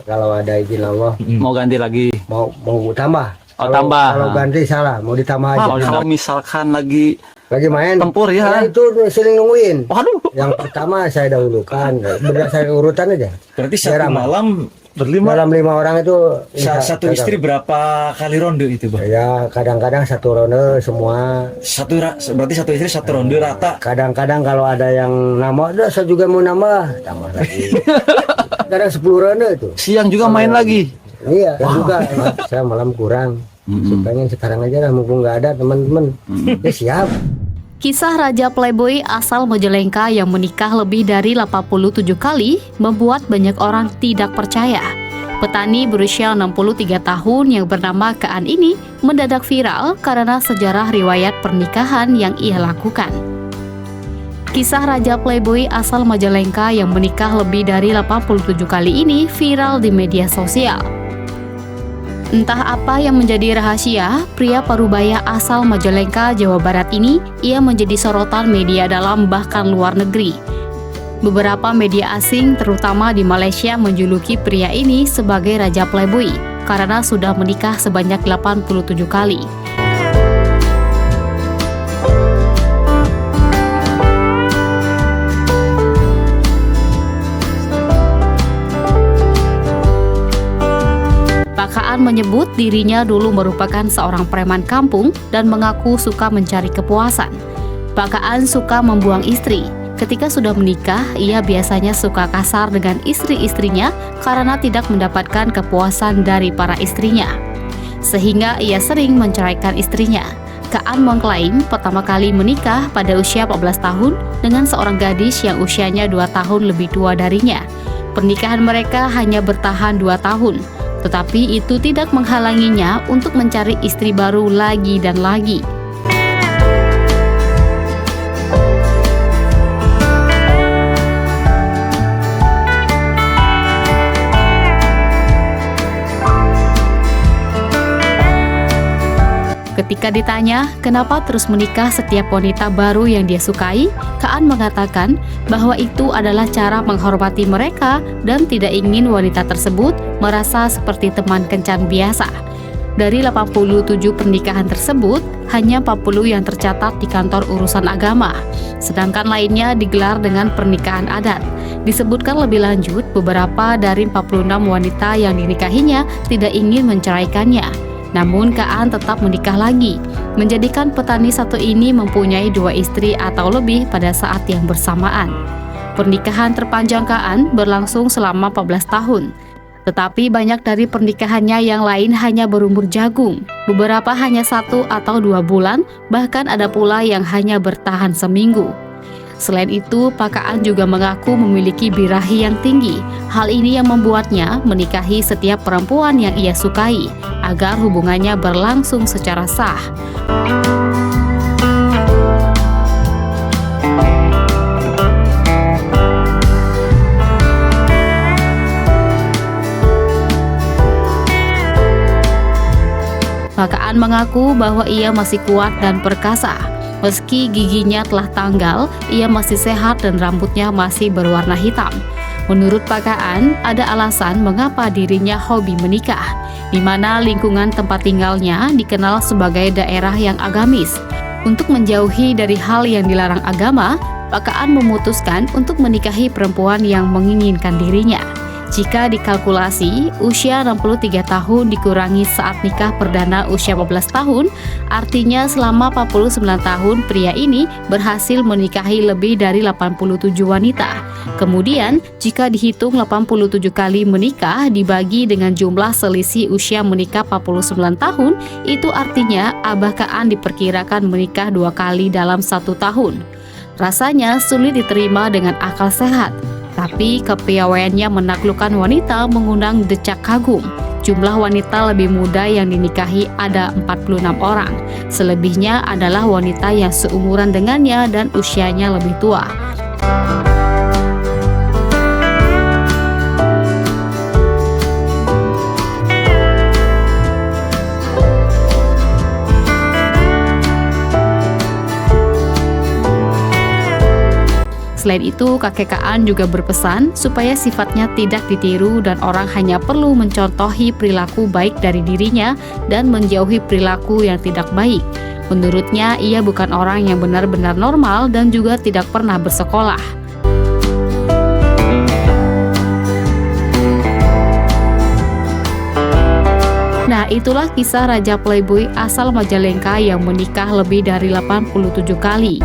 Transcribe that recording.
Kalau ada izin Allah, Mau ganti lagi? mau tambah. Oh, tambah. Kalau ganti salah, mau ditambah aja. Kalau misalkan lagi Lagi main tempur ya. itu sering nungguin. Waduh. Yang pertama saya dahulukan, berdasarkan urutan aja. Berarti Biar satu aman. malam berlima. Dalam 5 orang itu Satu istri berapa kali ronde itu, Bang? Ya kadang-kadang satu ronde semua. Berarti satu istri satu ronde rata. Kadang-kadang kalau ada yang nambah, udah saya juga mau nambah, tambah lagi. Kadang 10 ronde itu. Siang juga main lagi. Iya, juga. Saya malam kurang. Saya pengen sekarang aja lah, mumpung nggak ada teman-teman. Ya siap. Kisah Raja Playboy asal Majalengka yang menikah lebih dari 87 kali membuat banyak orang tidak percaya. Petani berusia 63 tahun yang bernama Kaan ini mendadak viral karena sejarah riwayat pernikahan yang ia lakukan. Kisah Raja Playboy asal Majalengka yang menikah lebih dari 87 kali ini viral di media sosial. Entah apa yang menjadi rahasia, pria Parubaya asal Majalengka, Jawa Barat ini ia menjadi sorotan media dalam bahkan luar negeri. Beberapa media asing terutama di Malaysia menjuluki pria ini sebagai Raja Playboy karena sudah menikah sebanyak 87 kali. Kaan menyebut dirinya dulu merupakan seorang preman kampung dan mengaku suka mencari kepuasan. Pak Kaan suka membuang istri. Ketika sudah menikah, ia biasanya suka kasar dengan istri-istrinya karena tidak mendapatkan kepuasan dari para istrinya. Sehingga ia sering menceraikan istrinya. Kaan mengklaim pertama kali menikah pada usia 14 tahun dengan seorang gadis yang usianya 2 tahun lebih tua darinya. Pernikahan mereka hanya bertahan 2 tahun. Tetapi itu tidak menghalanginya untuk mencari istri baru lagi dan lagi. Ketika ditanya kenapa terus menikah setiap wanita baru yang dia sukai, Kaan mengatakan bahwa itu adalah cara menghormati mereka dan tidak ingin wanita tersebut merasa seperti teman kencan biasa. Dari 87 pernikahan tersebut, hanya 40 yang tercatat di kantor urusan agama, sedangkan lainnya digelar dengan pernikahan adat. Disebutkan lebih lanjut, beberapa dari 46 wanita yang dinikahinya tidak ingin menceraikannya. Namun Kaan tetap menikah lagi, menjadikan petani satu ini mempunyai 2 istri atau lebih pada saat yang bersamaan. Pernikahan terpanjang Kaan berlangsung selama 14 tahun. Tetapi banyak dari pernikahannya yang lain hanya berumur jagung. Beberapa hanya 1 atau 2 bulan, bahkan ada pula yang hanya bertahan seminggu. Selain itu, Pak Kaan juga mengaku memiliki birahi yang tinggi. Hal ini yang membuatnya menikahi setiap perempuan yang ia sukai, agar hubungannya berlangsung secara sah. Pak Kaan mengaku bahwa ia masih kuat dan perkasa. Meski giginya telah tanggal, ia masih sehat dan rambutnya masih berwarna hitam. Menurut Pak Kaan, ada alasan mengapa dirinya hobi menikah, di mana lingkungan tempat tinggalnya dikenal sebagai daerah yang agamis. Untuk menjauhi dari hal yang dilarang agama, Pak Kaan memutuskan untuk menikahi perempuan yang menginginkan dirinya. Jika dikalkulasi, usia 63 tahun dikurangi saat nikah perdana usia 14 tahun, artinya selama 49 tahun pria ini berhasil menikahi lebih dari 87 wanita. Kemudian, jika dihitung 87 kali menikah dibagi dengan jumlah selisih usia menikah 49 tahun, itu artinya Abah Kaan diperkirakan menikah 2 kali dalam 1 tahun. Rasanya sulit diterima dengan akal sehat. Tapi kepiawaiannya menaklukkan wanita mengundang decak kagum. Jumlah wanita lebih muda yang dinikahi ada 46 orang. Selebihnya adalah wanita yang seumuran dengannya dan usianya lebih tua. Selain itu, kakek Kaan juga berpesan supaya sifatnya tidak ditiru dan orang hanya perlu mencontohi perilaku baik dari dirinya dan menjauhi perilaku yang tidak baik. Menurutnya, ia bukan orang yang benar-benar normal dan juga tidak pernah bersekolah. Nah, itulah kisah Raja Playboy asal Majalengka yang menikah lebih dari 87 kali.